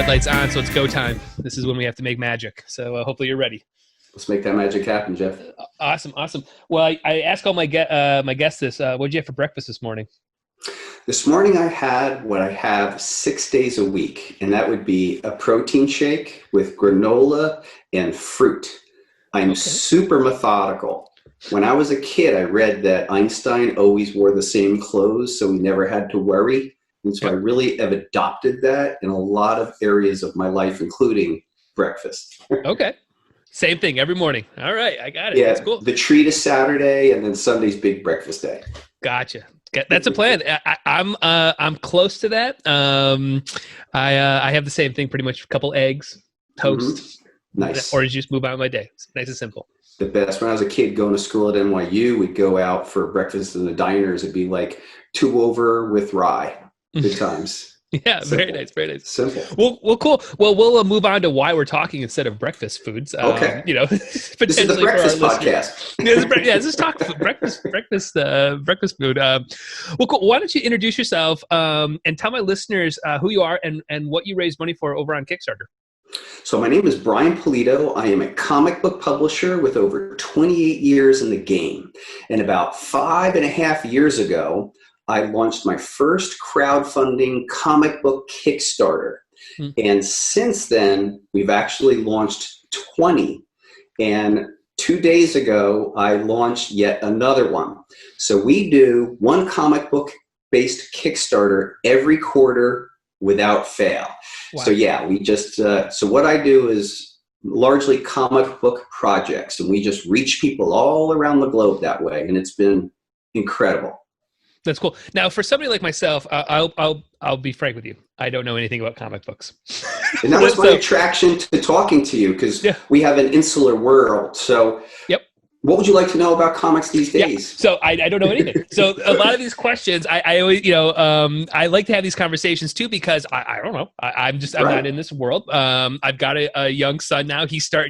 red light's on, so it's go time. This is when we have to make magic. So hopefully you're ready. Let's make that magic happen, Jeff. Awesome. Well, I ask all my guests this. What did you have for breakfast this morning? This morning I had what I have 6 days a week, and that would be a protein shake with granola and fruit. I'm super methodical. When I was a kid, I read that Einstein always wore the same clothes, so we never had to worry. And so I really have adopted that in a lot of areas of my life, including breakfast. Okay. Same thing every morning. All right. I got it. Yeah, that's cool. The treat is Saturday, and then Sunday's big breakfast day. Gotcha. That's a plan. I'm close to that. I have the same thing, pretty much. A couple eggs, toast. Nice. Or just move on with my day. It's nice and simple. The best. When I was a kid going to school at NYU, we'd go out for breakfast in the diners. It'd be like 2 over with rye. Good times. Yeah, Simple. very nice, very nice. Simple. Well, cool. Well, we'll move on to why we're talking instead of breakfast foods. Okay. This is the breakfast podcast. This is talk breakfast food. Well, cool. Why don't you introduce yourself and tell my listeners who you are and what you raise money for over on Kickstarter. So my name is Brian Pulido. I am a comic book publisher with over 28 years in the game. And about 5.5 years ago, I launched my first crowdfunding comic book Kickstarter. And since then, we've actually launched 20. And 2 days ago, I launched yet another one. So we do one comic book based Kickstarter every quarter without fail. Wow. So yeah, we just, so what I do is largely comic book projects, and we just reach people all around the globe that way. And it's been incredible. That's cool. Now, for somebody like myself, I'll be frank with you. I don't know anything about comic books. And that was my attraction to talking to you, because we have an insular world. So what would you like to know about comics these days? Yeah. So I don't know anything. So a lot of these questions, I always, I like to have these conversations too, because I don't know. I'm not in this world. I've got a young son now.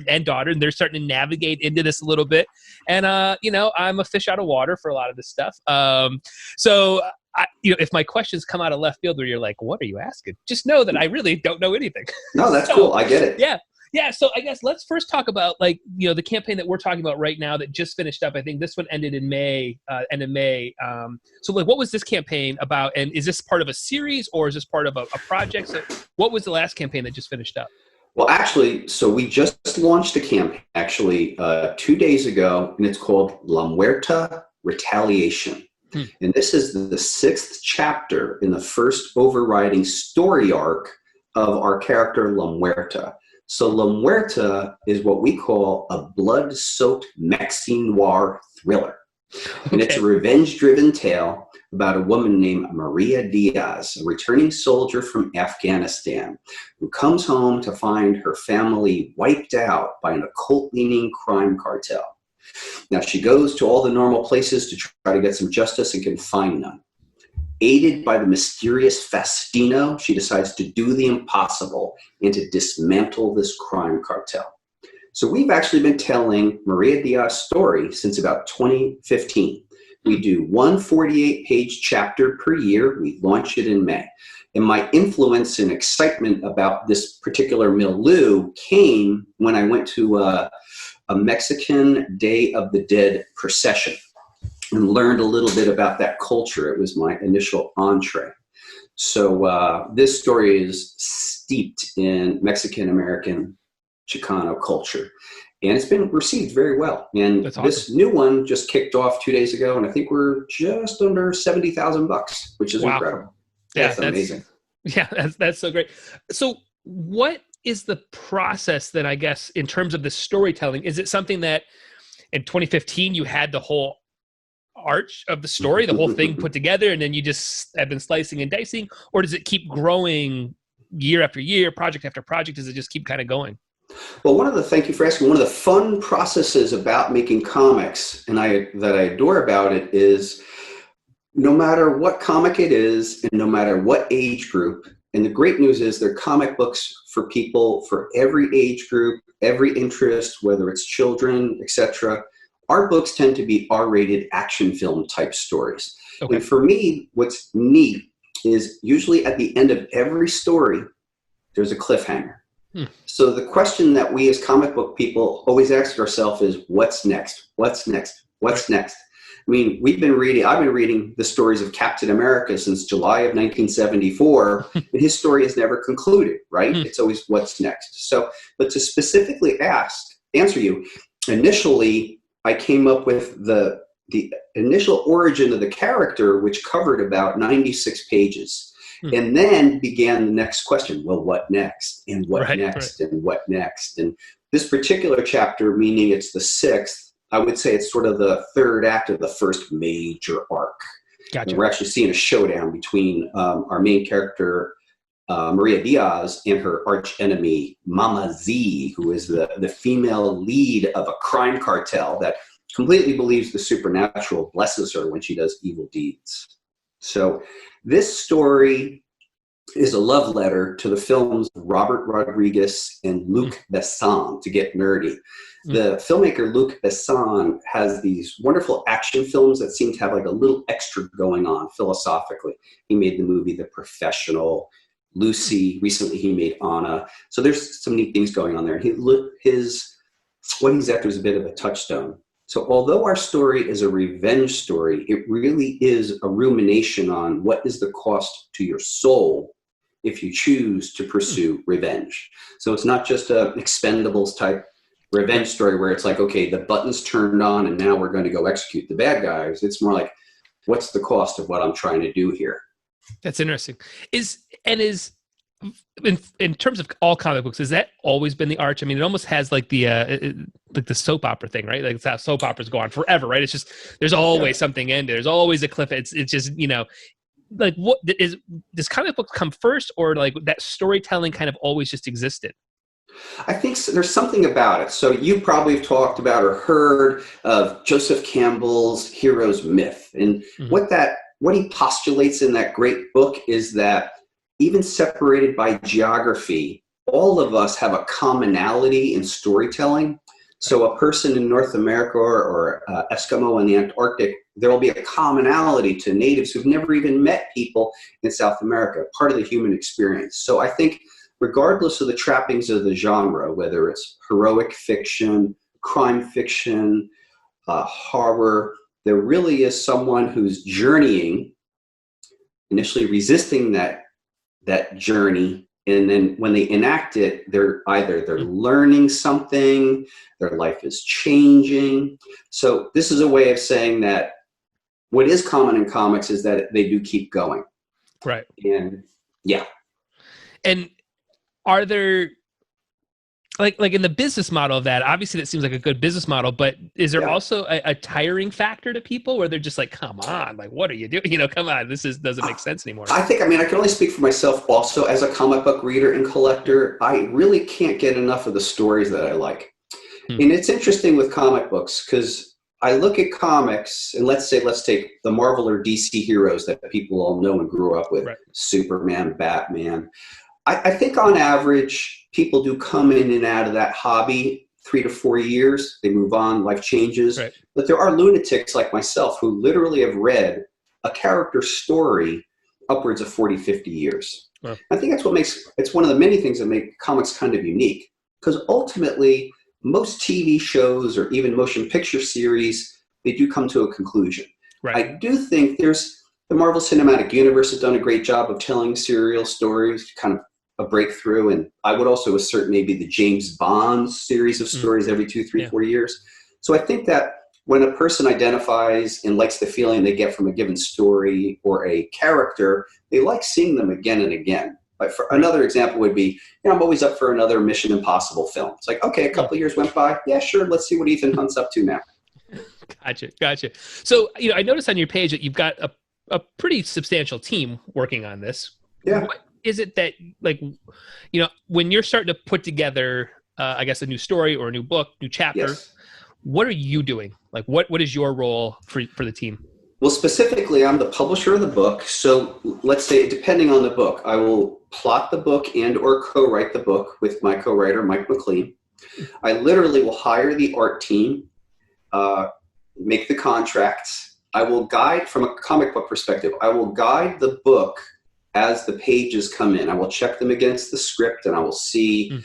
And daughter, and they're starting to navigate into this a little bit. And, I'm a fish out of water for a lot of this stuff. So if my questions come out of left field where you're like, what are you asking? Just know that I really don't know anything. No, that's cool. I get it. Yeah. Yeah, so I guess let's first talk about the campaign that we're talking about right now that just finished up. I think this one ended in May, end of May. So what was this campaign about? And is this part of a series or is this part of a project? So what was the last campaign that just finished up? Well, actually, so we just launched a campaign 2 days ago, and it's called La Muerta Retaliation. And this is the 6th chapter in the first overriding story arc of our character La Muerta. So La Muerta is what we call a blood-soaked Mexican noir thriller. And it's a revenge-driven tale about a woman named Maria Diaz, a returning soldier from Afghanistan, who comes home to find her family wiped out by an occult-leaning crime cartel. Now, she goes to all the normal places to try to get some justice and can find none. Aided by the mysterious Faustino, she decides to do the impossible and to dismantle this crime cartel. So we've actually been telling Maria Diaz's story since about 2015. We do one 48-page chapter per year. We launch it in May. And my influence and excitement about this particular milieu came when I went to a Mexican Day of the Dead procession and learned a little bit about that culture. It was my initial entree. So this story is steeped in Mexican-American Chicano culture. And it's been received very well. And this new one just kicked off 2 days ago, and I think we're just under $70,000, which is incredible. Yeah, that's amazing. Yeah, that's so great. So what is the process then, I guess, in terms of the storytelling? Is it something that in 2015 you had the whole arch of the story, the whole thing put together, and then you just have been slicing and dicing? Or does it keep growing year after year, project after project? Does it just keep kind of going? Well, thank you for asking. One of the fun processes about making comics, and that I adore about it, is no matter what comic it is, and no matter what age group, and the great news is they're comic books for people for every age group, every interest, whether it's children, etc. Our books tend to be R-rated action film type stories. And for me, what's neat is usually at the end of every story, there's a cliffhanger. Hmm. So the question that we as comic book people always ask ourselves is, what's next? What's next? What's next? I mean, I've been reading the stories of Captain America since July of 1974, and his story has never concluded, right? It's always what's next. So, but to specifically answer you, initially, I came up with the initial origin of the character, which covered about 96 pages. And then began the next question. Well, what next? And what next? And what next? And this particular chapter, meaning it's the 6th, I would say it's sort of the 3rd act of the first major arc. Gotcha. And we're actually seeing a showdown between our main character, Maria Diaz, and her arch enemy, Mama Z, who is the female lead of a crime cartel that completely believes the supernatural blesses her when she does evil deeds. So this story is a love letter to the films of Robert Rodriguez and Luc Besson, to get nerdy. The filmmaker Luc Besson has these wonderful action films that seem to have like a little extra going on philosophically. He made the movie The Professional, Lucy. Recently he made Anna. So there's some neat things going on there. What he's after is a bit of a touchstone. So although our story is a revenge story, it really is a rumination on what is the cost to your soul if you choose to pursue revenge. So it's not just a Expendables type revenge story where it's like, okay, the button's turned on and now we're going to go execute the bad guys. It's more like, what's the cost of what I'm trying to do here? That's interesting. In terms of all comic books, has that always been the arch? I mean, it almost has like the soap opera thing, right? Like it's how soap operas go on forever, right? It's just, there's always something ended. There's always a cliff. It's just, like does comic books come first, or like that storytelling kind of always just existed? I think there's something about it. So you probably have talked about or heard of Joseph Campbell's Hero's Myth. And what he postulates in that great book is that even separated by geography, all of us have a commonality in storytelling. So a person in North America or Eskimo in the Antarctic, there will be a commonality to natives who've never even met people in South America, part of the human experience. So I think regardless of the trappings of the genre, whether it's heroic fiction, crime fiction, horror, there really is someone who's journeying, initially resisting that journey, and then when they enact it, they're learning something, their life is changing. So this is a way of saying that what is common in comics is that they do keep going. Right. And yeah. And are there, like in the business model of that, obviously that seems like a good business model, but is there also a tiring factor to people where they're just like, come on, like, what are you doing? Come on, doesn't make sense anymore. I can only speak for myself also as a comic book reader and collector. I really can't get enough of the stories that I like. And it's interesting with comic books because I look at comics and let's take the Marvel or DC heroes that people all know and grew up with, Superman, Batman. I think on average, people do come in and out of that hobby 3 to 4 years. They move on, life changes. Right. But there are lunatics like myself who literally have read a character story upwards of 40, 50 years. Wow. I think it's one of the many things that make comics kind of unique. Because ultimately, most TV shows or even motion picture series, they do come to a conclusion. Right. I do think the Marvel Cinematic Universe has done a great job of telling serial stories, kind of a breakthrough. And I would also assert maybe the James Bond series of stories every 2, 3, 4 years. So I think that when a person identifies and likes the feeling they get from a given story or a character, they like seeing them again and again. Like for another example would be, I'm always up for another Mission Impossible film. It's like, okay, a couple of years went by. Yeah, sure. Let's see what Ethan Hunt's up to now. Gotcha. So, I noticed on your page that you've got a pretty substantial team working on this. Yeah. What is it that, when you're starting to put together, I guess, a new story or a new book, new chapter, what are you doing? Like, what is your role for the team? Well, specifically, I'm the publisher of the book. So let's say, depending on the book, I will plot the book and or co-write the book with my co-writer, Mike McLean. I literally will hire the art team, make the contracts. I will guide, from a comic book perspective, I will guide the book as the pages come in. I will check them against the script, and I will see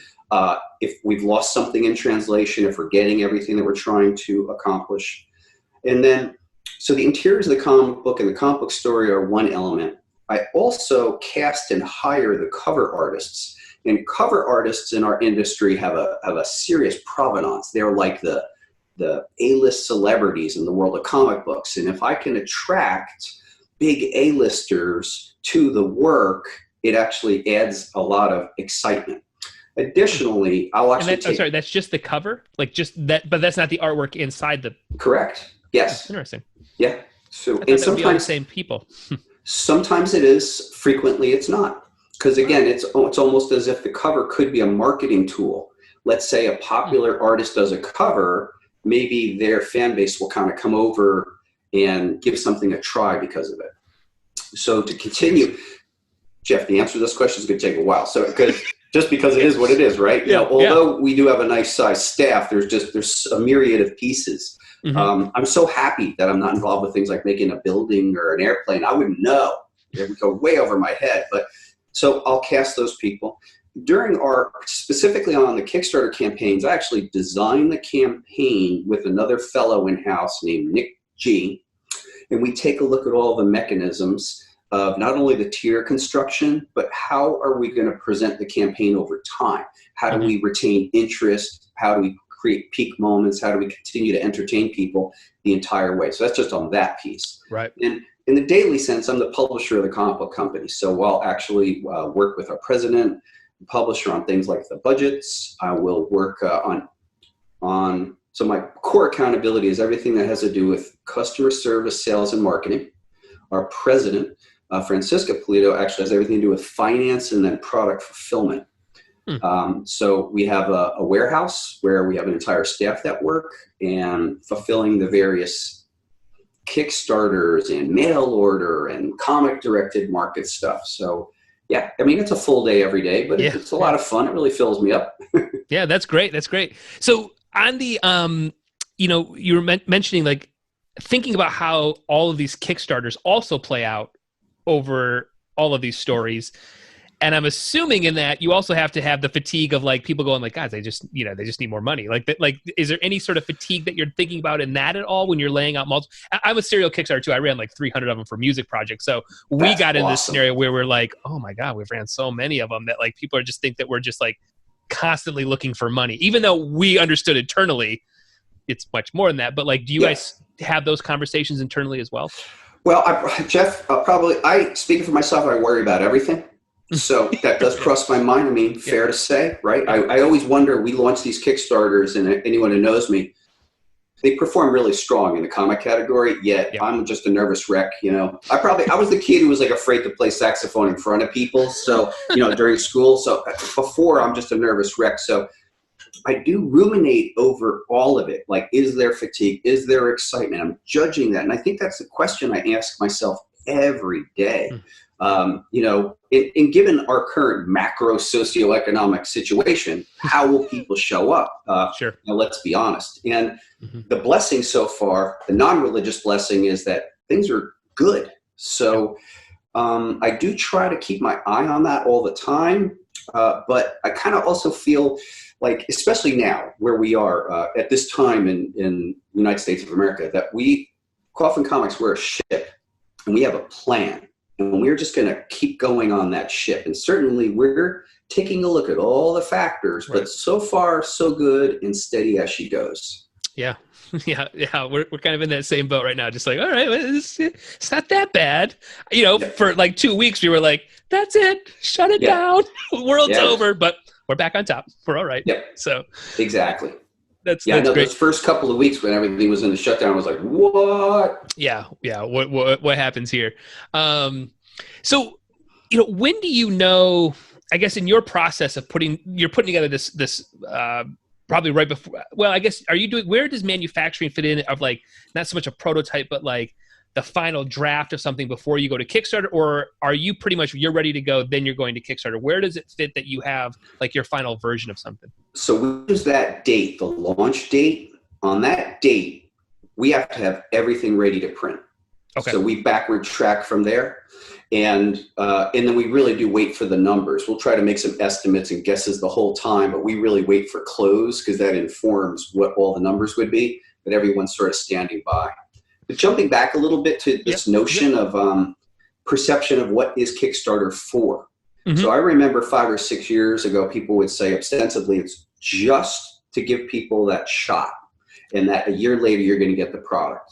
if we've lost something in translation, if we're getting everything that we're trying to accomplish. And then, so the interiors of the comic book and the comic book story are one element. I also cast and hire the cover artists. And cover artists in our industry have a serious provenance. They're like the A-list celebrities in the world of comic books. And if I can attract big A-listers to the work, it actually adds a lot of excitement. Additionally, I'll actually sorry, that's just the cover? Like just that, but that's not the artwork inside the... Correct. Yes. That's interesting. Yeah. So, and sometimes the same people. Sometimes it is, frequently it's not. Because again, it's almost as if the cover could be a marketing tool. Let's say a popular artist does a cover, maybe their fan base will kind of come over and give something a try because of it. So to continue, Jeff, the answer to this question is going to take a while. So just because it is what it is, right? Yeah. Although we do have a nice size staff, there's a myriad of pieces. Mm-hmm. I'm so happy that I'm not involved with things like making a building or an airplane. I wouldn't know. It would go way over my head. But so I'll cast those people. Specifically on the Kickstarter campaigns, I actually designed the campaign with another fellow in-house named Nick G. And we take a look at all the mechanisms of not only the tier construction, but how are we going to present the campaign over time? How do we retain interest? How do we create peak moments? How do we continue to entertain people the entire way? So that's just on that piece. Right. And in the daily sense, I'm the publisher of the comic book company. So I'll actually work with our president, publisher on things like the budgets. I will work so my core accountability is everything that has to do with customer service, sales, and marketing. Our president, Francisca Pulido, actually has everything to do with finance and then product fulfillment. So we have a warehouse where we have an entire staff that work and fulfilling the various Kickstarters and mail order and comic directed market stuff. So yeah, I mean, it's a full day every day, but it's a lot of fun. It really fills me up. Yeah, that's great. That's great. So on the, you were mentioning like thinking about how all of these Kickstarters also play out over all of these stories. And I'm assuming in that you also have to have the fatigue of like people going like, guys, they just need more money. Like, is there any sort of fatigue that you're thinking about in that at all when you're laying out multiple? I'm a serial Kickstarter too. I ran like 300 of them for music projects. So we got in this scenario where we're like, oh my God, we've ran so many of them that like people are just think that we're just like constantly looking for money, even though we understood internally it's much more than that. But like, do you guys have those conversations internally as well? Well, Jeff, speaking for myself, I worry about everything. So that does cross my mind. I mean, fair to say, right? I always wonder, we launch these Kickstarters and anyone who knows me, they perform really strong in the comic category, yet I'm just a nervous wreck, I was the kid who was like afraid to play saxophone in front of people. So, during school. So before I'm just a nervous wreck. So I do ruminate over all of it. Like, is there fatigue? Is there excitement? I'm judging that. And I think that's the question I ask myself every day. And given our current macro socioeconomic situation, how will people show up? Sure. Let's be honest. And the blessing so far, the non-religious blessing, is that things are good. So I do try to keep my eye on that all the time. But I kind of also feel like, especially now where we are at this time in the United States of America, that Coffin Comics, we're a ship and we have a plan. And we're just going to keep going on that ship. And certainly we're taking a look at all the factors, but so far so good and steady as she goes. Yeah. Yeah. We're kind of in that same boat right now. Just like, all right, it's not that bad. For like 2 weeks, we were like, that's it. Shut it down. World's over, but we're back on top. We're all right. Yep. So exactly. That's great. Those first couple of weeks when everything was in the shutdown, I was like, what? Yeah. What happens here? So, when do you know, I guess in your process of putting together this probably right before, well, I guess, where does manufacturing fit in of like, not so much a prototype, but like the final draft of something before you go to Kickstarter? Or are you pretty much, you're ready to go, then you're going to Kickstarter? Where does it fit that you have like your final version of something? So we use that date, the launch date. On that date, we have to have everything ready to print. Okay. So we backward track from there. And then we really do wait for the numbers. We'll try to make some estimates and guesses the whole time, but we really wait for close because that informs what all the numbers would be, but everyone's sort of standing by. But jumping back a little bit to this notion of perception of what is Kickstarter for. Mm-hmm. So I remember 5 or 6 years ago, people would say ostensibly it's just to give people that shot and that a year later you're going to get the product.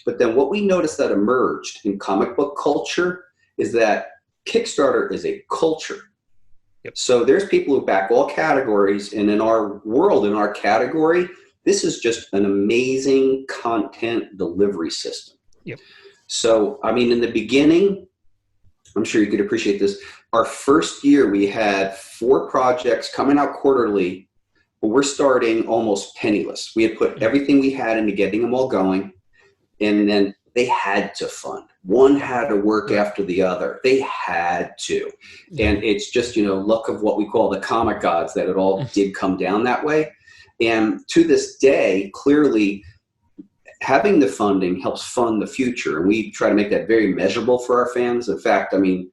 But then what we noticed that emerged in comic book culture is that Kickstarter is a culture. Yep. So there's people who back all categories, and in our world, in our category, this is just an amazing content delivery system. Yep. So, I mean, in the beginning, I'm sure you could appreciate this. Our first year, we had 4 projects coming out quarterly, but we're starting almost penniless. We had put everything we had into getting them all going, and then they had to fund. One had to work after the other. They had to. And it's just, luck of what we call the comic gods that it all did come down that way. And to this day, clearly, having the funding helps fund the future. And we try to make that very measurable for our fans. In fact, I mean,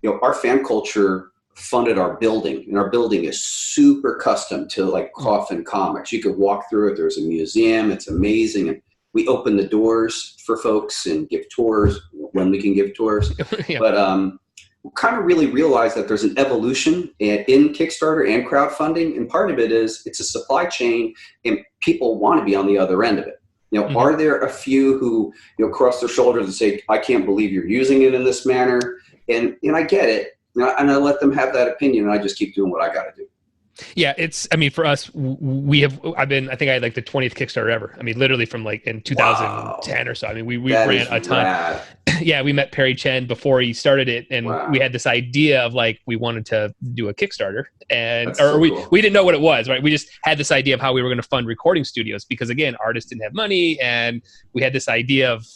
our fan culture funded our building, and our building is super custom to like Coffin Comics. You could walk through it. There's a museum. It's amazing. And we open the doors for folks and give tours when we can give tours. Yeah. But we kind of really realize that there's an evolution in Kickstarter and crowdfunding. And part of it is it's a supply chain and people want to be on the other end of it. Are there a few who, cross their shoulders and say, I can't believe you're using it in this manner? And I get it. And I let them have that opinion, and I just keep doing what I got to do. Yeah, for us, I think I had like the 20th Kickstarter ever. I mean, literally from like in 2010 or so. I mean, we ran a ton. Rad. Yeah, we met Perry Chen before he started it, and we had this idea of like, we wanted to do a Kickstarter, we didn't know what it was, right? We just had this idea of how we were going to fund recording studios because, again, artists didn't have money, and we had this idea of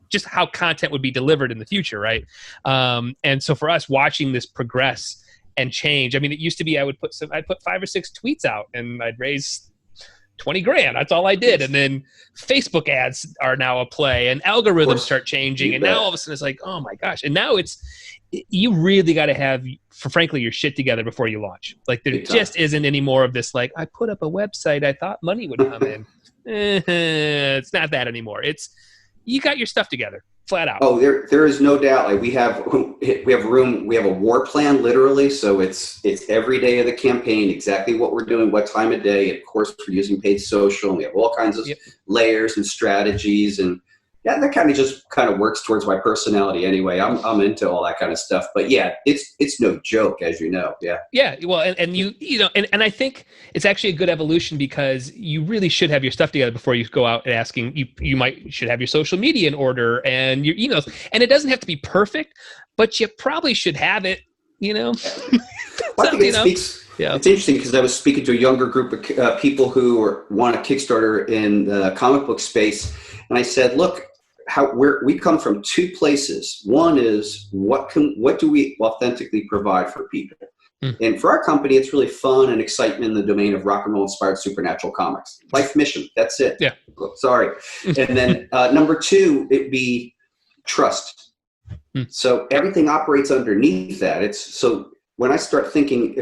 just how content would be delivered in the future, right? And so for us, watching this progress and change. I mean, it used to be I'd put 5 or 6 tweets out and I'd raise $20,000. That's all I did. And then Facebook ads are now a play, and algorithms start changing. And now all of a sudden it's like, oh my gosh. And now you really got to have, frankly, your shit together before you launch. Like there just isn't any more of this, like, I put up a website, I thought money would come in. It's not that anymore. You got your stuff together. Flat out. Oh, there is no doubt. Like we have room. We have a war plan, literally. So it's every day of the campaign, exactly what we're doing, what time of day. Of course, we're using paid social, and we have all kinds of layers and strategies, and that kind of works towards my personality anyway. I'm into all that kind of stuff. But yeah, it's no joke, as you know. Yeah. Yeah. Well, and I think it's actually a good evolution because you really should have your stuff together before you go out and asking. You should have your social media in order and your emails. And it doesn't have to be perfect, but you probably should have it. Well, I think speaks. Yeah. It's interesting because I was speaking to a younger group of people who want a Kickstarter in the comic book space, and I said, look. We come from 2 places. One is what do we authentically provide for people? And for our company, it's really fun and excitement in the domain of rock and roll inspired supernatural comics. Life mission. That's it. Yeah. Sorry. And then number 2, it'd be trust. So everything operates underneath that. So when I start thinking,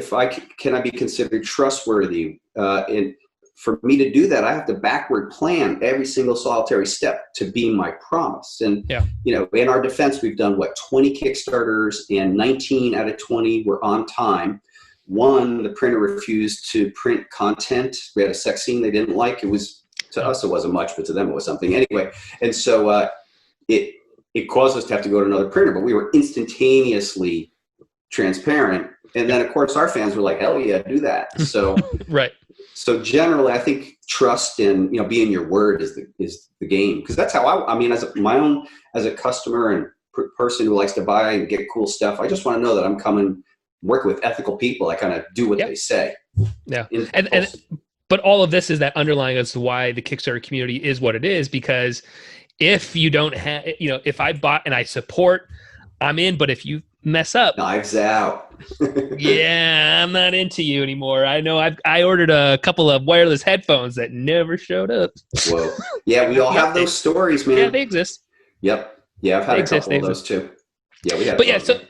can I be considered trustworthy? And for me to do that, I have to backward plan every single solitary step to be my promise. And, in our defense, we've done 20 Kickstarters, and 19 out of 20 were on time. One, the printer refused to print content. We had a sex scene they didn't like. It was, to us, it wasn't much, but to them it was something anyway. And so it caused us to have to go to another printer, but we were instantaneously transparent. And then, of course, our fans were like, hell yeah, do that. So, right. So generally, I think trust and being your word is the game, because that's how as a customer and person who likes to buy and get cool stuff. I just want to know that I'm coming working with ethical people. I kind of do what they say. Yeah, but all of this is that underlying as to why the Kickstarter community is what it is. Because if you don't have, if I bought and I support, I'm in. But if you mess up, knives out. Yeah, I'm not into you anymore. I know I ordered a couple of wireless headphones that never showed up. Whoa. Yeah, we all have those stories, man. Yeah, they exist. Yep. Yeah, I've had They a exist. couple They of those exist. too. Yeah, we had But yeah, fun.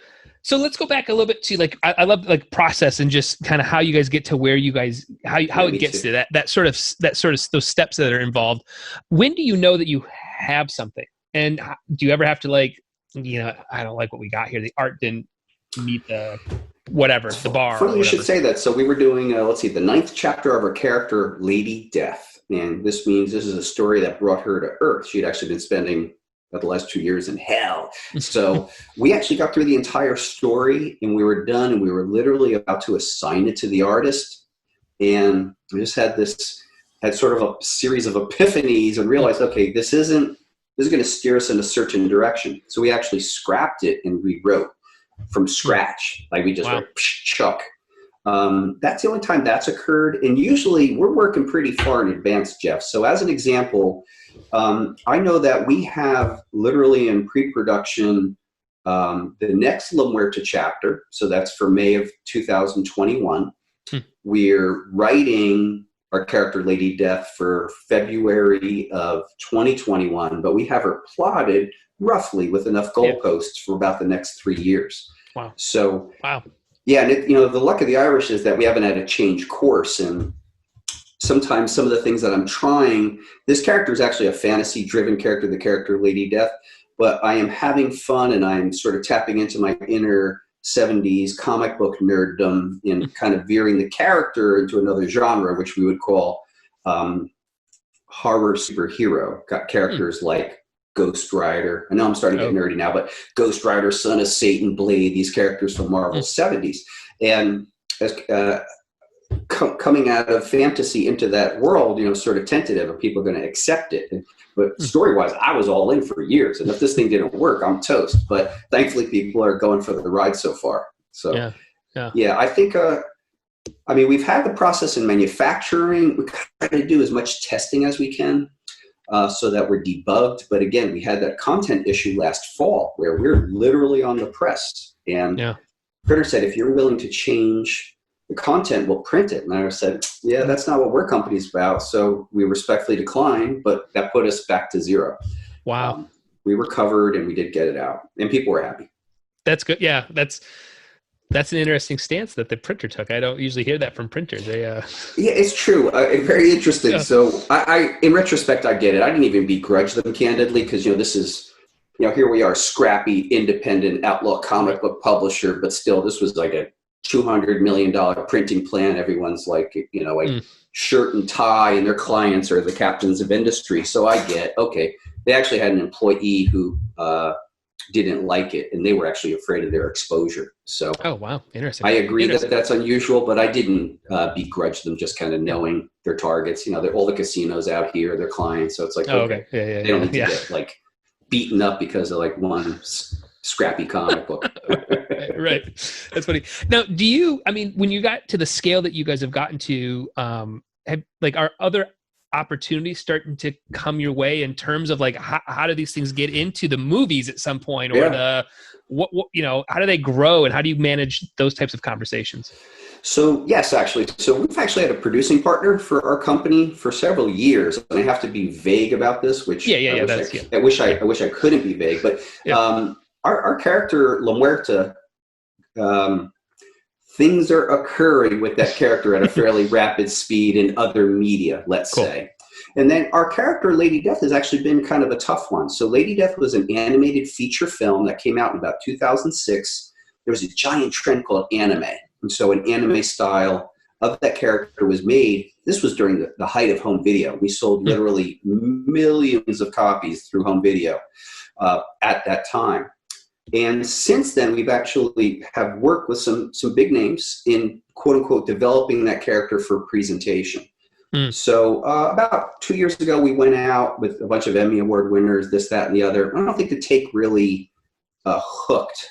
so let's go back a little bit to like I love like process and just kind of how you guys get to where you guys how Yeah, it me gets too. to that sort of those steps that are involved. When do you know that you have something? And do you ever have to like, I don't like what we got here. The art didn't meet the whatever, It's the bar funny or you should whatever. say that. So we were doing, let's see, the ninth chapter of our character, Lady Death. And this means this is a story that brought her to Earth. She'd actually been spending the last 2 years in hell. So we actually got through the entire story and we were done and we were literally about to assign it to the artist. And we just had sort of a series of epiphanies and realized, okay, this is going to steer us in a certain direction. So we actually scrapped it and rewrote from scratch. Like we just Wow. went chuck. That's the only time that's occurred. And usually we're working pretty far in advance, Jeff. So as an example, I know that we have literally in pre-production the next La Muerta chapter. So that's for May of 2021. We're writing our character Lady Death for February of 2021, but we have her plotted roughly with enough goalposts for about the next 3 years. Wow. So, wow. Yeah, and the luck of the Irish is that we haven't had to change course. And sometimes some of the things that I'm trying, this character is actually a fantasy-driven character, the character Lady Death, but I am having fun and I'm sort of tapping into my inner 70s comic book nerddom and kind of veering the character into another genre, which we would call horror superhero. Got characters like Ghost Rider. I know I'm starting to get nerdy now, but Ghost Rider, Son of Satan, Blade, these characters from Marvel's 70s. And as coming out of fantasy into that world, sort of tentative, and people are going to accept it. But story-wise, I was all in for years. And if this thing didn't work, I'm toast. But thankfully, people are going for the ride so far. So, yeah, I think, we've had the process in manufacturing. We try to do as much testing as we can so that we're debugged. But again, we had that content issue last fall where we're literally on the press. And printer said, if you're willing to change the content, we'll print it. And I said, yeah, that's not what we're company's about. So we respectfully declined, but that put us back to zero. Wow. We recovered and we did get it out and people were happy. That's good. Yeah. That's an interesting stance that the printer took. I don't usually hear that from printers. Yeah, it's true. Very interesting. Yeah. So I, in retrospect, I get it. I didn't even begrudge them candidly. Cause this is, here we are, scrappy, independent outlaw comic book publisher, but still this was like a $200 million printing plan. Everyone's like, shirt and tie, and their clients are the captains of industry. So I get, okay, they actually had an employee who didn't like it, and they were actually afraid of their exposure. So, oh wow, interesting. I agree that that's unusual, but I didn't begrudge them just kind of knowing their targets. They're all the casinos out here, their clients. So it's like, okay. They don't need to get like beaten up because of like one scrappy comic book. Right. That's funny. Now, when you got to the scale that you guys have gotten to, are other opportunities starting to come your way in terms of like, how do these things get into the movies at some point, or how do they grow, and how do you manage those types of conversations? So yes, actually. So we've actually had a producing partner for our company for several years, and I have to be vague about this, which I wish I couldn't be vague, but our character La Muerta, things are occurring with that character at a fairly rapid speed in other media, let's say. And then our character Lady Death has actually been kind of a tough one. So Lady Death was an animated feature film that came out in about 2006. There was a giant trend called anime. And so an anime style of that character was made. This was during the height of home video. We sold literally millions of copies through home video at that time. And since then, we've actually have worked with some big names in quote unquote developing that character for presentation. So about 2 years ago, we went out with a bunch of Emmy Award winners, this, that, and the other. I don't think the take really hooked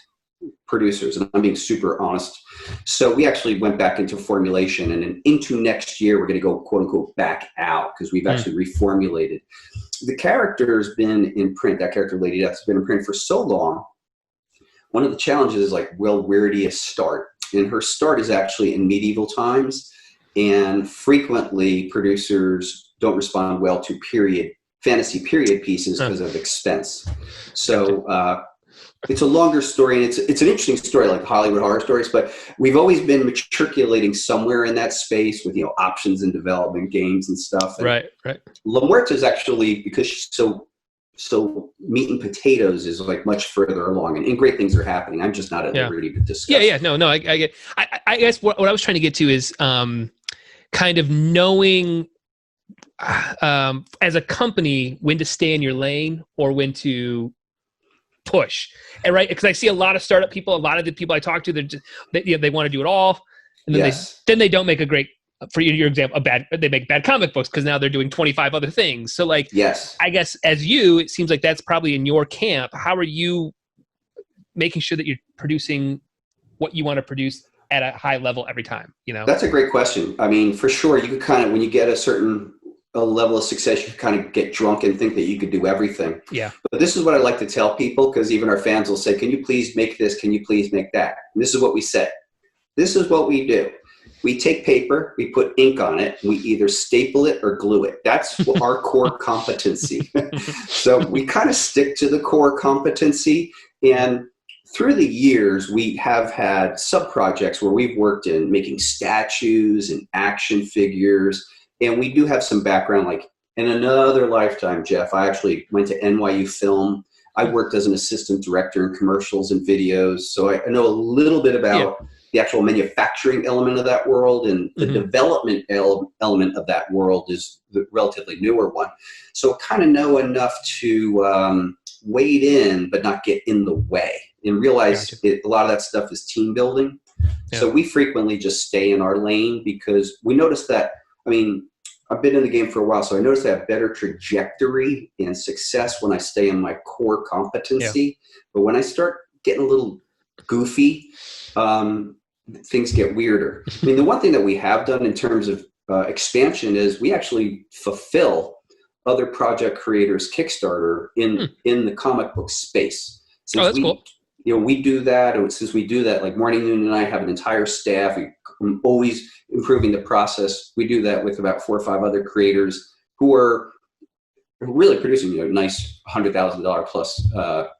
producers, and I'm being super honest. So we actually went back into formulation, and then into next year, we're going to go quote unquote back out because we've actually reformulated. The character's been in print. That character, Lady Death, has been in print for so long. One of the challenges is like, well, where do you start? And her start is actually in medieval times, and frequently producers don't respond well to period fantasy period pieces because of expense. So it's a longer story, and it's an interesting story, like Hollywood horror stories, but we've always been matriculating somewhere in that space with, options and development games and stuff. And right. La Muerta is actually, because she's so meat and potatoes, is like much further along, and great things are happening. I'm just not at liberty to discuss. Yeah. No, I get. I guess what I was trying to get to is kind of knowing as a company when to stay in your lane or when to push, and right, because I see a lot of startup people, a lot of the people I talk to, they want to do it all, and then they don't make a great, for your example, they make bad comic books because now they're doing 25 other things. So like, I guess as it seems like that's probably in your camp. How are you making sure that you're producing what you want to produce at a high level every time? That's a great question. I mean, for sure, you could kind of, when you get a certain level of success, you kind of get drunk and think that you could do everything. Yeah. But this is what I like to tell people, because even our fans will say, can you please make this? Can you please make that? And this is what we say. This is what we do. We take paper, we put ink on it, we either staple it or glue it. That's our core competency. So we kind of stick to the core competency. And through the years, we have had sub-projects where we've worked in making statues and action figures. And we do have some background, like in another lifetime, Jeff, I actually went to NYU Film. I worked as an assistant director in commercials and videos. So I know a little bit about the actual manufacturing element of that world, and the development element of that world is the relatively newer one. So kind of know enough to wade in, but not get in the way, and realize a lot of that stuff is team building. Yeah. So we frequently just stay in our lane, because we notice that, I mean, I've been in the game for a while, so I notice I have better trajectory and success when I stay in my core competency. Yeah. But when I start getting a little goofy, things get weirder. I mean, the one thing that we have done in terms of expansion is we actually fulfill other project creators' Kickstarter in the comic book space. Since that's cool. We do that, and since we do that, like Morning, Noon, and I have an entire staff. I'm always improving the process. We do that with about 4 or 5 other creators who are really producing nice $100,000 plus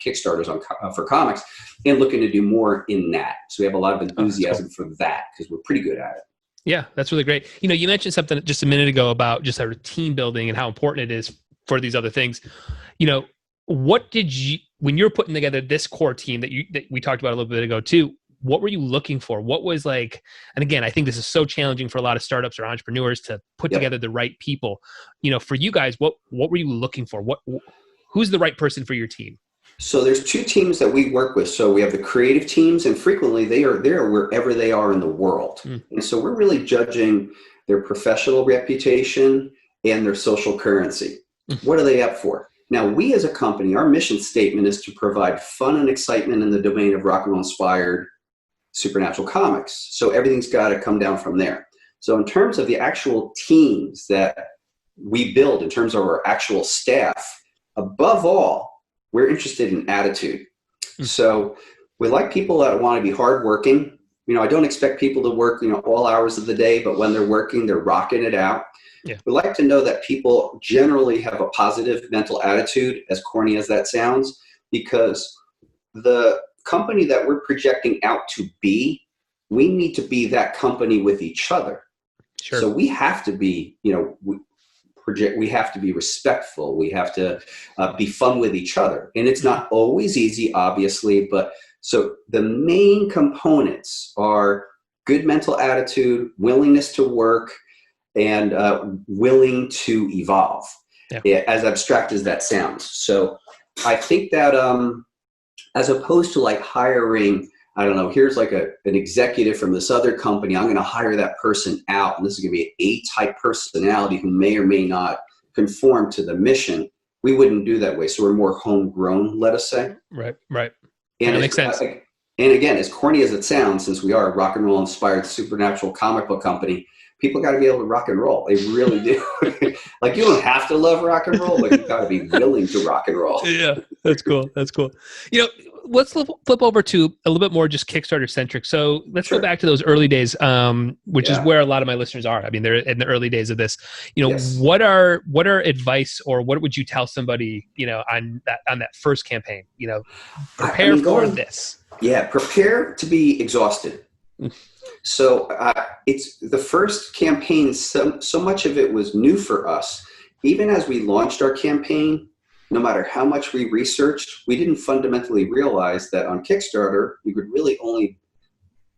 Kickstarters for comics, and looking to do more in that. So we have a lot of enthusiasm for that, because we're pretty good at it. Yeah, that's really great. You mentioned something just a minute ago about just our team building and how important it is for these other things. What did you, when you're putting together this core team that we talked about a little bit ago too, what were you looking for? What was like, and again, I think this is so challenging for a lot of startups or entrepreneurs to put together the right people. For you guys, what were you looking for? Who's the right person for your team? So there's 2 teams that we work with. So we have the creative teams, and frequently they are there wherever they are in the world. And so we're really judging their professional reputation and their social currency. What are they up for? Now, we as a company, our mission statement is to provide fun and excitement in the domain of rock and roll inspired supernatural comics. So everything's got to come down from there. So in terms of the actual teams that we build, in terms of our actual staff, above all, we're interested in attitude. So we like people that want to be hardworking. I don't expect people to work, all hours of the day, but when they're working, they're rocking it out. Yeah. We like to know that people generally have a positive mental attitude, as corny as that sounds, because the company that we're projecting out to be, we need to be that company with each other. Sure. So we have to be, we have to be respectful. We have to be fun with each other. And it's not always easy, obviously, but so the main components are good mental attitude, willingness to work, and willing to evolve, as abstract as that sounds. So I think that as opposed to like hiring, I don't know, here's like an executive from this other company, I'm going to hire that person out, and this is going to be an A-type personality who may or may not conform to the mission. We wouldn't do that way. So we're more homegrown, let us say. Right. And that makes sense. And again, as corny as it sounds, since we are a rock and roll inspired supernatural comic book company, people got to be able to rock and roll. They really do. Like, you don't have to love rock and roll, but you got to be willing to rock and roll. Yeah, that's cool. let's flip over to a little bit more just Kickstarter centric. So let's Sure. go back to those early days, which is Yeah. where a lot of my listeners are. I mean, they're in the early days of this. Yes. What are advice, or what would you tell somebody, on that first campaign? Prepare for this. Yeah, prepare to be exhausted. So it's the first campaign. So much of it was new for us. Even as we launched our campaign, no matter how much we researched, we didn't fundamentally realize that on Kickstarter, you could really only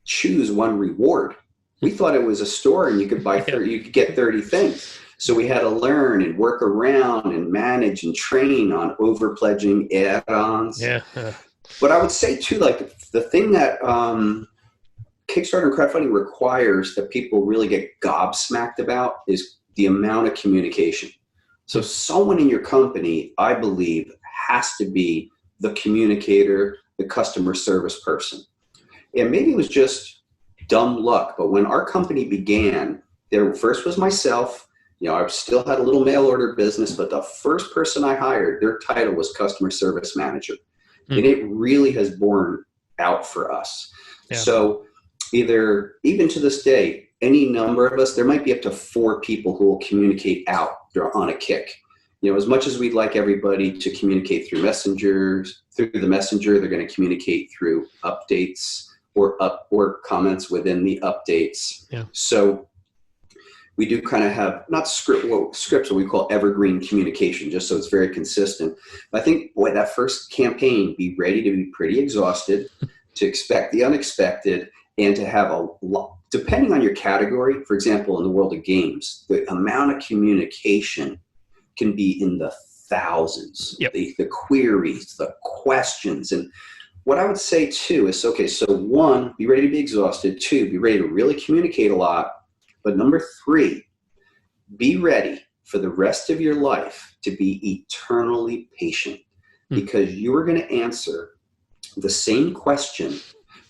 choose one reward. We thought it was a store and you could buy 30, you could get 30 things. So we had to learn and work around and manage and train on over pledging add-ons. Yeah. But I would say too, like the thing that Kickstarter and crowdfunding requires that people really get gobsmacked about is the amount of communication. So someone in your company, I believe, has to be the communicator, the customer service person. And maybe it was just dumb luck, but when our company began, there first was myself. I still had a little mail order business, but the first person I hired, their title was customer service manager. And it really has borne out for us. Yeah. So even to this day, any number of us, there might be up to 4 people who will communicate out on a kick. As much as we'd like everybody to communicate through messengers, through the messenger, they're going to communicate through updates or comments within the updates. Yeah. So we do kind of have not scripts, what we call evergreen communication, just so it's very consistent. But I think, boy, that first campaign, be ready to be pretty exhausted, to expect the unexpected, and to have a lot, depending on your category. For example, in the world of games, the amount of communication can be in the thousands. Yep. The queries, the questions. And what I would say too is, okay, so 1, be ready to be exhausted. 2, be ready to really communicate a lot. But number 3, be ready for the rest of your life to be eternally patient, because you are going to answer the same question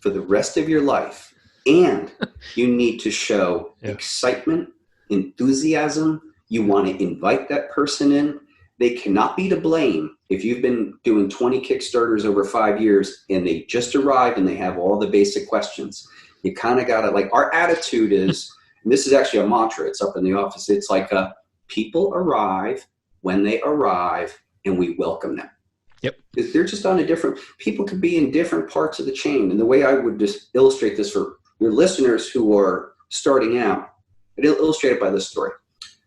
for the rest of your life. And you need to show excitement, enthusiasm. You want to invite that person in. They cannot be to blame if you've been doing 20 Kickstarters over 5 years and they just arrive and they have all the basic questions. You kind of got to, like, our attitude is, and this is actually a mantra, it's up in the office, it's like people arrive when they arrive and we welcome them. Yep. Because they're just on people could be in different parts of the chain. And the way I would just illustrate this for your listeners who are starting out, I'd illustrate it by this story.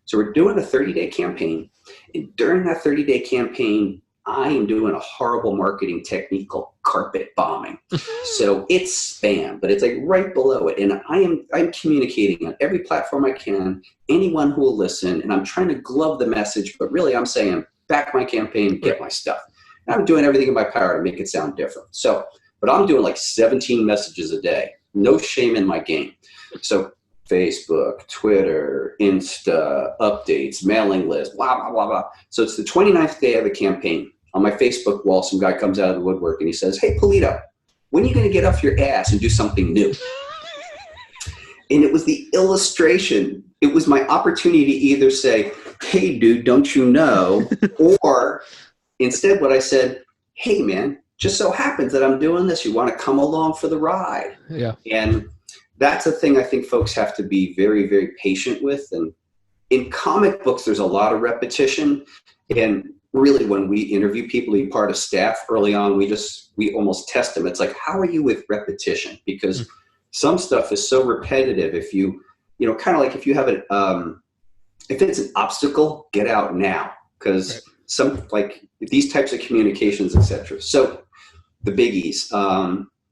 So we're doing a 30-day campaign. And during that 30-day campaign, I am doing a horrible marketing technique called carpet bombing. So it's spam, but it's like right below it. And I'm communicating on every platform I can, anyone who will listen. And I'm trying to glove the message, but really I'm saying, back my campaign, get my stuff. And I'm doing everything in my power to make it sound different. So, but I'm doing like 17 messages a day. No shame in my game. So Facebook, Twitter, Insta, updates, mailing list, blah, blah, blah, blah. So it's the 29th day of the campaign. On my Facebook wall, some guy comes out of the woodwork and he says, "Hey, Pulido, when are you going to get off your ass and do something new?" And it was the illustration. It was my opportunity to either say, "Hey, dude, don't you know?" Or instead what I said, "Hey, man, just so happens that I'm doing this. You want to come along for the ride?" Yeah. And that's a thing I think folks have to be very, very patient with. And in comic books, there's a lot of repetition. And really, when we interview people to be part of staff early on, we almost test them. It's like, how are you with repetition? Because some stuff is so repetitive. If you kind of like if you have if it's an obstacle, get out now. Because some, like these types of communications, etc. So the biggies,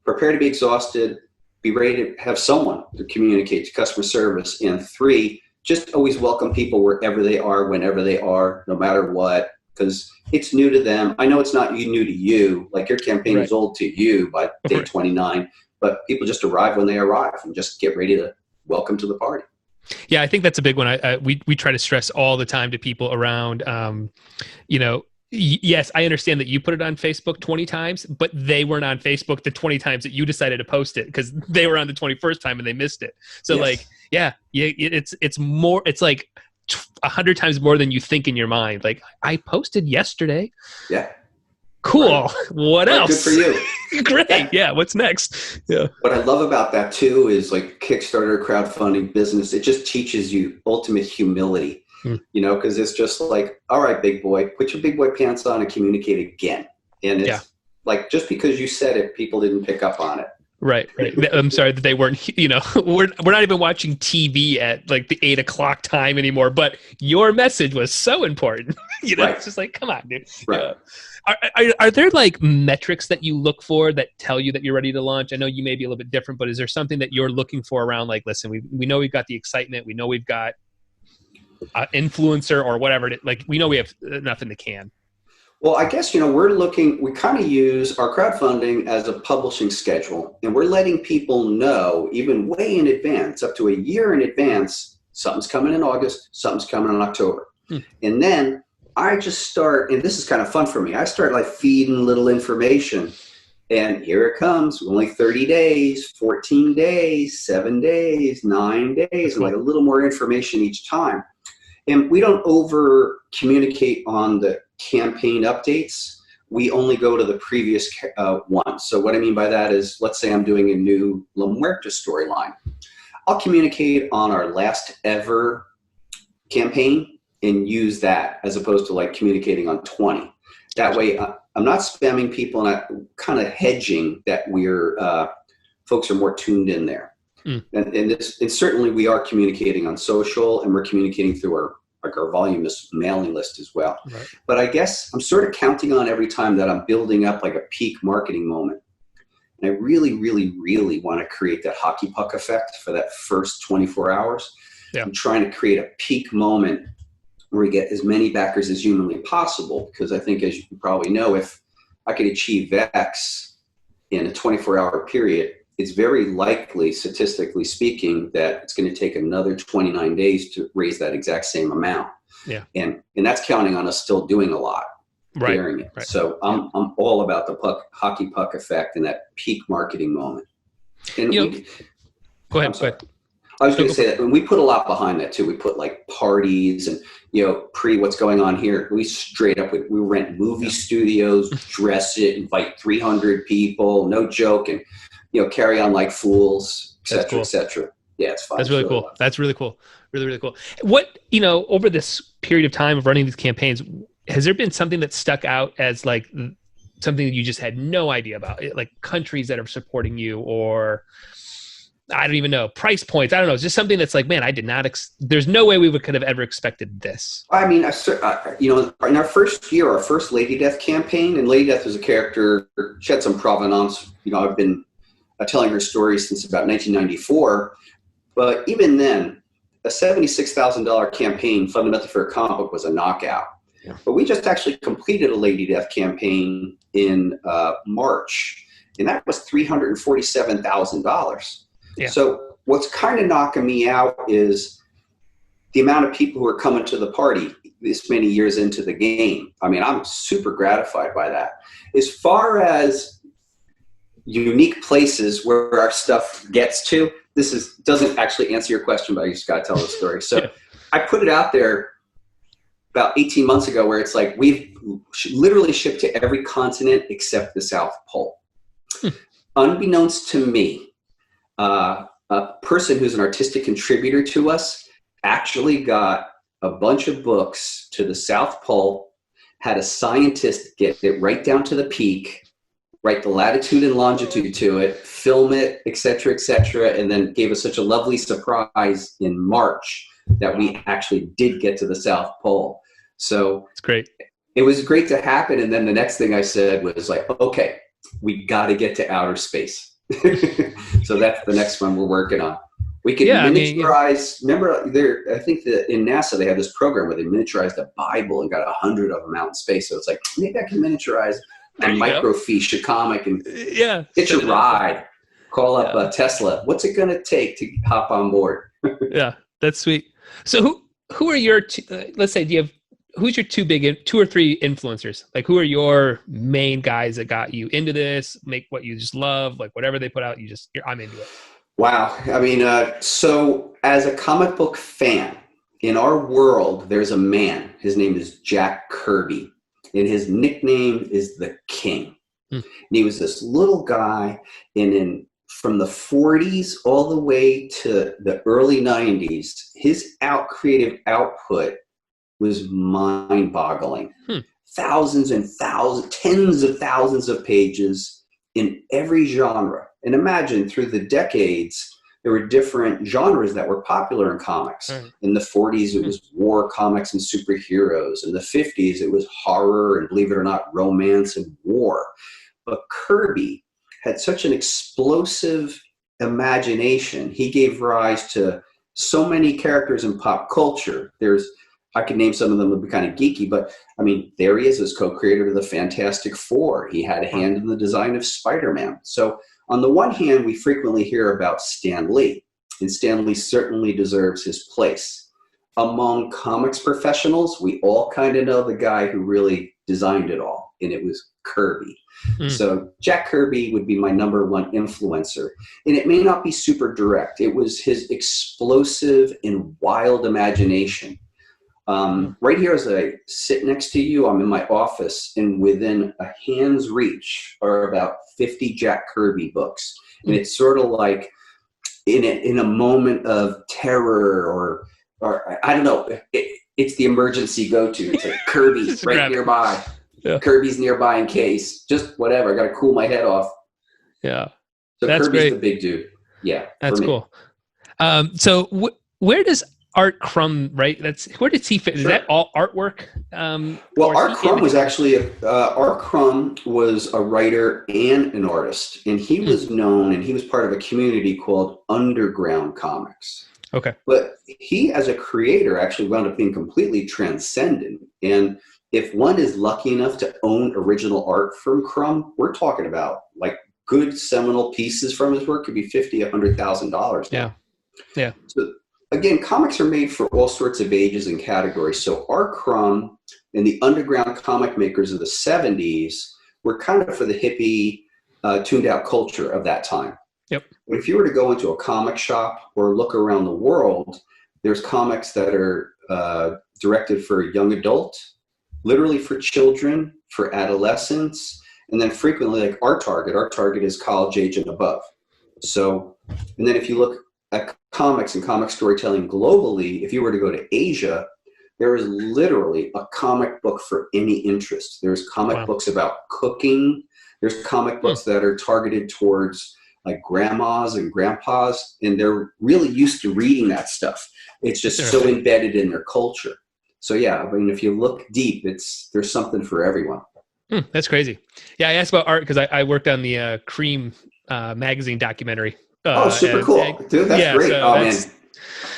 prepare to be exhausted. Be ready to have someone to communicate to customer service. And 3, just always welcome people wherever they are, whenever they are, no matter what, because it's new to them. I know it's not new to you. Like your campaign is old to you by day 29, but people just arrive when they arrive and just get ready to welcome to the party. Yeah, I think that's a big one. We try to stress all the time to people around, yes, I understand that you put it on Facebook 20 times, but they weren't on Facebook the 20 times that you decided to post it because they were on the 21st time and they missed it. So it's more, it's like 100 times more than you think in your mind. Like, I posted yesterday. Yeah. Cool. Right. What else? Good for you. Great. Yeah. What's next? Yeah. What I love about that too is like Kickstarter, crowdfunding, business. It just teaches you ultimate humility, because it's just like, all right, big boy, put your big boy pants on and communicate again. And it's like, just because you said it, people didn't pick up on it. Right. I'm sorry that they weren't, we're not even watching TV at like the 8 o'clock time anymore, but your message was so important. It's just like, come on, dude. Right. Are there like metrics that you look for that tell you that you're ready to launch? I know you may be a little bit different, but is there something that you're looking for around like, listen, we know we've got the excitement. We know we've got influencer or whatever. Like we know we have enough in the can. Well, I guess, we kind of use our crowdfunding as a publishing schedule, and we're letting people know even way in advance, up to a year in advance, something's coming in August, something's coming in October. And then I just start, and this is kind of fun for me, I start like feeding little information, and here it comes, only 30 days, 14 days, 7 days, 9 days, and like a little more information each time. And we don't over communicate on the campaign updates. We only go to the previous one. So what I mean by that is, let's say I'm doing a new La Muerta storyline. I'll communicate on our last ever campaign and use that as opposed to like communicating on 20. That way I'm not spamming people, and I'm kind of hedging that folks are more tuned in there. And certainly we are communicating on social, and we're communicating through our voluminous mailing list as well. Right. But I guess I'm sort of counting on every time that I'm building up like a peak marketing moment. And I really, really, really want to create that hockey puck effect for that first 24 hours. Yeah. I'm trying to create a peak moment where we get as many backers as humanly possible, because I think, as you probably know, if I could achieve X in a 24-hour period, it's very likely, statistically speaking, that it's going to take another 29 days to raise that exact same amount. Yeah. And that's counting on us still doing a lot, carrying it. Right. So I'm all about the hockey puck effect and that peak marketing moment. And go ahead. I was going to say that when we put a lot behind that too. We put like parties and, what's going on here. We straight up, we rent movie studios, dress it, invite 300 people, no joke. And, carry on like fools, et cetera, et cetera. Yeah, it's fun. That's really cool. That's really cool. Really, really cool. What, over this period of time of running these campaigns, has there been something that stuck out as like something that you just had no idea about? Like countries that are supporting you, or I don't even know, price points. I don't know. It's just something that's like, man, I did not, there's no way we could have ever expected this. I mean, in our first year, our first Lady Death campaign, and Lady Death was a character, she had some provenance. I've been telling her story since about 1994. But even then, a $76,000 campaign fundamentally for a comic book was a knockout. Yeah. But we just actually completed a Lady Death campaign in March, and that was $347,000. Yeah. So what's kind of knocking me out is the amount of people who are coming to the party this many years into the game. I mean, I'm super gratified by that. As far as unique places where our stuff gets to, doesn't actually answer your question, but I just got to tell the story. So I put it out there about 18 months ago where it's like, we've literally shipped to every continent except the South Pole. Unbeknownst to me, a person who's an artistic contributor to us actually got a bunch of books to the South Pole, had a scientist get it right down to the peak, write the latitude and longitude to it, film it, et cetera, and then gave us such a lovely surprise in March that we actually did get to the South Pole. So it's great. It was great to happen. And then the next thing I said was like, okay, we got to get to outer space. So that's the next one we're working on. We can miniaturize. Remember, I think that in NASA they have this program where they miniaturized a Bible and got 100 of them out in space. So it's like, maybe I can miniaturize a microfiche, a comic, and hitch a ride. Call up Tesla. What's it going to take to hop on board? Yeah, that's sweet. So who are your let's say, who's your two or three influencers? Like, who are your main guys that got you into this? Make what you just love, like whatever they put out, I'm into it. Wow. I mean, so as a comic book fan, in our world, there's a man. His name is Jack Kirby. and his nickname is the King. Hmm. And he was this little guy, and from the 40s all the way to the early 90s, his creative output was mind-boggling. Thousands and thousands, tens of thousands of pages in every genre. And imagine through the decades, there were different genres that were popular in comics. Right. In the 40s, it was war comics and superheroes. In the 50s, it was horror and, believe it or not, romance and war. But Kirby had such an explosive imagination. He gave rise to so many characters in pop culture. I could name some of them that would be kind of geeky, but I mean, there he is as co-creator of the Fantastic Four. He had a hand in the design of Spider-Man. So on the one hand, we frequently hear about Stan Lee, and Stan Lee certainly deserves his place. Among comics professionals, we all kind of know the guy who really designed it all, and it was Kirby. So Jack Kirby would be my number one influencer. And it may not be super direct. It was his explosive and wild imagination. Right here as I sit next to you, I'm in my office, and within a hand's reach are about 50 Jack Kirby books. And it's sort of like in a moment of terror or I don't know, it's the emergency go-to. It's like Kirby's right nearby. Yeah. Kirby's nearby in case. Just whatever. I got to cool my head off. Yeah. So that's Kirby's great. The big dude. Yeah. That's cool. So where does Art Crumb, right? Where does he fit? Is that all artwork? Well, Art Crumb was actually Art Crumb was a writer and an artist, and he was known, and he was part of a community called Underground Comics. Okay. But he, as a creator, actually wound up being completely transcendent. And if one is lucky enough to own original art from Crumb, we're talking about like good seminal pieces from his work could be $50,000, $100,000. Yeah. Yeah. So again, comics are made for all sorts of ages and categories. So Art Crumb and the underground comic makers of the 70s were kind of for the hippie, tuned out culture of that time. Yep. But if you were to go into a comic shop or look around the world, there's comics that are directed for young adult, literally for children, for adolescents, and then frequently like our target is college age and above. So, and then if you look at comics and comic storytelling globally, if you were to go to Asia, there is literally a comic book for any interest. There's comic books about cooking. There's comic books that are targeted towards like grandmas and grandpas, and they're really used to reading that stuff. It's just so embedded in their culture. So yeah, I mean, if you look deep, there's something for everyone. That's crazy. Yeah, I asked about art because I worked on the Cream magazine documentary. Super cool, dude. That's great. So man,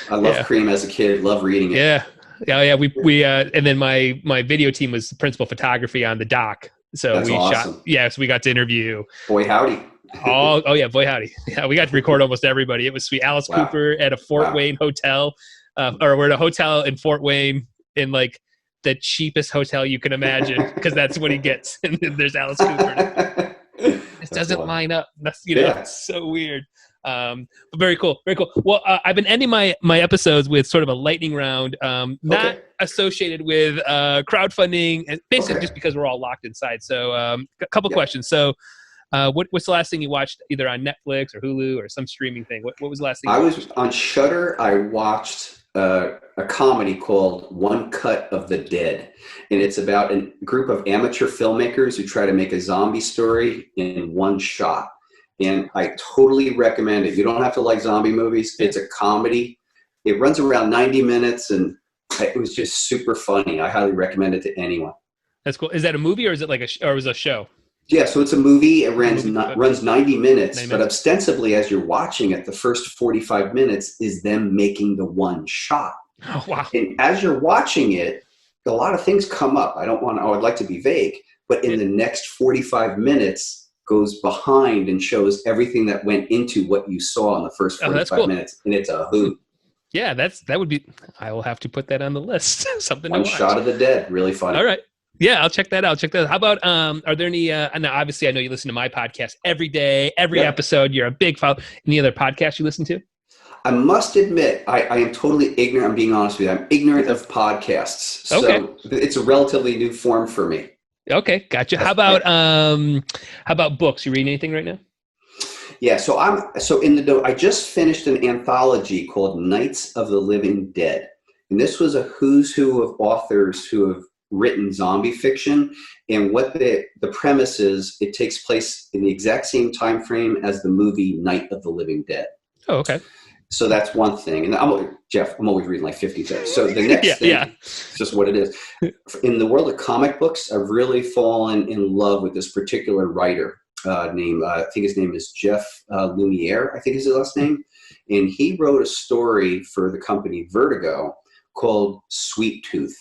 I love Cream as a kid. Love reading it. Yeah. We and then my video team was principal photography on the doc. So that's awesome. So we got to interview. Boy howdy. Oh yeah, boy howdy. Yeah, we got to record almost everybody. It was sweet. Alice Cooper at a Fort Wayne hotel, or we're at a hotel in Fort Wayne in like the cheapest hotel you can imagine, because that's what he gets. And then there's Alice Cooper. It doesn't line up. That's it's so weird. But very cool. Very cool. Well, I've been ending my episodes with sort of a lightning round, not associated with crowdfunding, and basically just because we're all locked inside. So a couple questions. So what's the last thing you watched, either on Netflix or Hulu or some streaming thing? What was the last thing you watched? I was on Shudder. I watched a comedy called One Cut of the Dead. And it's about a group of amateur filmmakers who try to make a zombie story in one shot. And I totally recommend it. You don't have to like zombie movies. It's a comedy. It runs around 90 minutes, and it was just super funny. I highly recommend it to anyone. That's cool. Is that a movie, or is it like or was it a show? Yeah, so it's a movie. It runs 90 minutes, but ostensibly, as you're watching it, the first 45 minutes is them making the one shot. Oh, wow. And as you're watching it, a lot of things come up. I'd like to be vague, but in the next 45 minutes goes behind and shows everything that went into what you saw in the first 45 minutes, and it's a hoot. Yeah, that would be. I will have to put that on the list. Something One to watch. Shot of the Dead, really funny. All right. Yeah, I'll check that out. How about, are there any, and obviously I know you listen to my podcast every day, every episode. You're a big fan. Any other podcasts you listen to? I must admit, I am totally ignorant. I'm being honest with you. I'm ignorant of podcasts. So it's a relatively new form for me. Okay, gotcha. How about books? You reading anything right now? Yeah, so I just finished an anthology called Knights of the Living Dead. And this was a who's who of authors who have written zombie fiction. And what the premise is, it takes place in the exact same time frame as the movie Night of the Living Dead. Oh, okay. So that's one thing. And I'm always reading like 50 things. So the next thing, it's just what it is. In the world of comic books, I've really fallen in love with this particular writer named, I think his name is Jeff Lemire, I think is his last name. And he wrote a story for the company Vertigo called Sweet Tooth.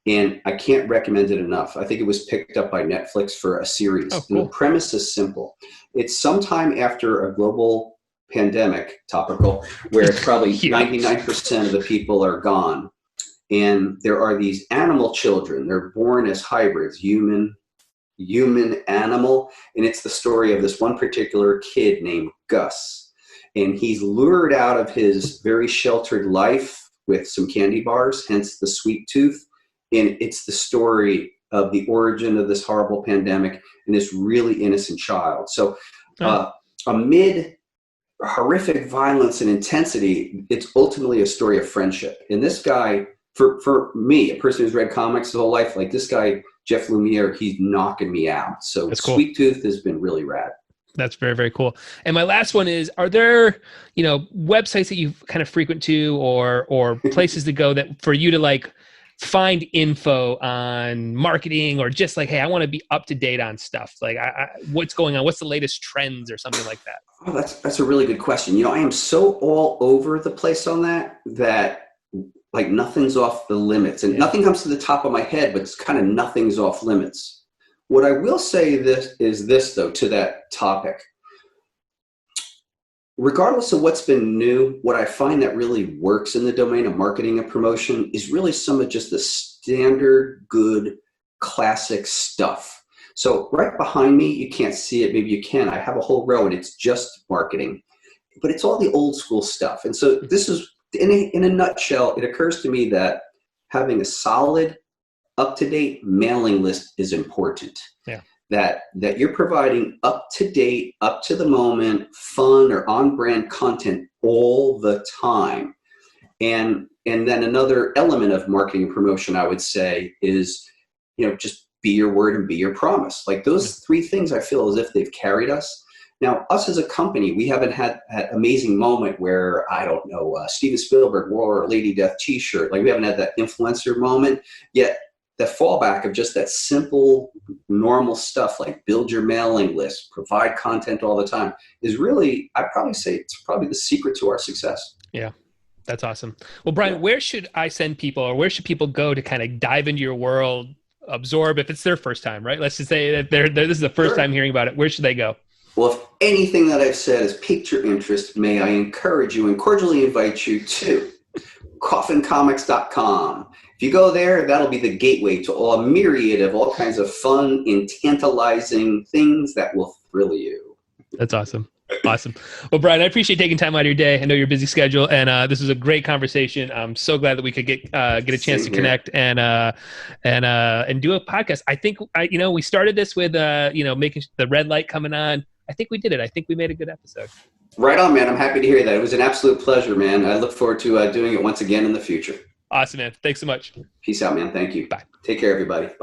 And I can't recommend it enough. I think it was picked up by Netflix for a series. Oh, cool. And the premise is simple. It's sometime after a global pandemic, topical, where probably 99% of the people are gone. And there are these animal children. They're born as hybrids, human animal. And it's the story of this one particular kid named Gus. And he's lured out of his very sheltered life with some candy bars, hence the sweet tooth. And it's the story of the origin of this horrible pandemic and this really innocent child. So amid horrific violence and intensity, it's ultimately a story of friendship. And this guy, for me, a person who's read comics his whole life, like this guy, Jeff Lemire, he's knocking me out. So cool. Sweet Tooth has been really rad. That's very, very cool. And my last one is, are there, websites that you kind of frequent to or places to go that for you to like find info on marketing or just like, hey, I want to be up to date on stuff. Like what's going on? What's the latest trends or something like that? Oh, that's a really good question. I am so all over the place on that like nothing's off the limits and nothing comes to the top of my head, but it's kind of nothing's off limits. What I will say is this though, to that topic, regardless of what's been new, what I find that really works in the domain of marketing and promotion is really some of just the standard, good, classic stuff. So right behind me, you can't see it, maybe you can. I have a whole row and it's just marketing, but it's all the old school stuff. And so this is, in a nutshell, it occurs to me that having a solid, up-to-date mailing list is important. Yeah. That you're providing up-to-date, up-to-the-moment, fun or on-brand content all the time. And then another element of marketing and promotion, I would say, is, just be your word and be your promise. Like those three things I feel as if they've carried us. Now, us as a company, we haven't had that amazing moment where, I don't know, Steven Spielberg wore a Lady Death t-shirt. Like we haven't had that influencer moment yet. The fallback of just that simple, normal stuff like build your mailing list, provide content all the time is really, I'd probably say it's probably the secret to our success. Yeah, that's awesome. Well, Brian, where should I send people or where should people go to kind of dive into your world, absorb if it's their first time, right? Let's just say that this is the first time hearing about it. Where should they go? Well, if anything that I've said has piqued your interest, may I encourage you and cordially invite you to coffincomics.com. If you go there, that'll be the gateway to a myriad of all kinds of fun and tantalizing things that will thrill you. That's awesome. Awesome. Well, Brian, I appreciate taking time out of your day. I know your busy schedule, and this was a great conversation. I'm so glad that we could get a chance to connect and do a podcast. I think we started this with making the red light coming on. I think we did it. I think we made a good episode. Right on, man. I'm happy to hear that. It was an absolute pleasure, man. I look forward to doing it once again in the future. Awesome, man. Thanks so much. Peace out, man. Thank you. Bye. Take care, everybody. Bye.